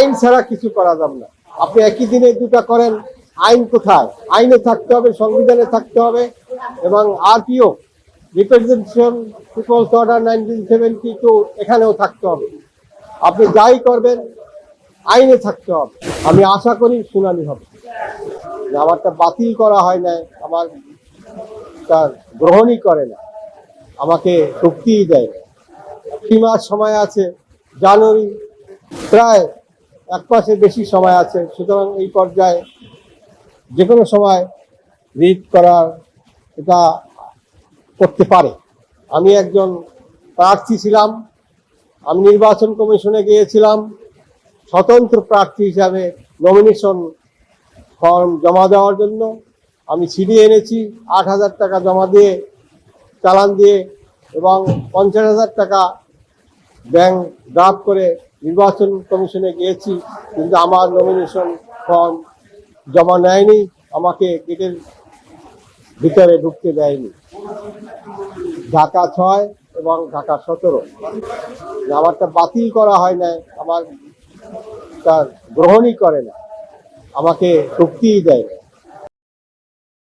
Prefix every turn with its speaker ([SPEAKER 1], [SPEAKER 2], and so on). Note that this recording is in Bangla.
[SPEAKER 1] আইন ছাড়া কিছু করা যাবে না। আপনি একই দিনে দুটা করেন, আইন কোথায়? আইনে থাকতে হবে, সংবিধানে থাকতে হবে, এবং আরপিও রিপ্রেজেন্টেশন পিপলস অর্ডার 1972 এখানেও থাকতে হবে। আপনি যাই করবেন আইনে থাকতে হবে। আমি আশা করি শুনানি হবে। আমারটা বাতিল করা হয় না, আমার তার গ্রহণই করে না, আমাকে শক্তিই দেয় না। 3 মাস সময় আছে, জানুয়ারি, প্রায় 1 মাসের বেশি সময় আছে। সুতরাং এই পর্যায়ে যে কোনো সময় রিট করার এটা করতে পারে। আমি একজন প্রার্থী ছিলাম, আমি নির্বাচন কমিশনে গিয়েছিলাম স্বতন্ত্র প্রার্থী হিসাবে নমিনেশন ফর্ম জমা দেওয়ার জন্য। আমি সিডি এনেছি, 8,000 টাকা জমা দিয়ে, চালান দিয়ে, এবং 50,000 টাকা ব্যাংক ড্রাফট করে নির্বাচন কমিশনে গিয়েছি, কিন্তু আমার নমিনেশন ফর্ম জমা নেয়নি, আমাকে গেটের ভিতরে ঢুকতে দেয়নি। ঢাকা 6 এবং ঢাকা 17, আমারটা বাতিল করা হয় না, আমার তার গ্রহণই করে না, আমাকে শক্তিই দেয় না।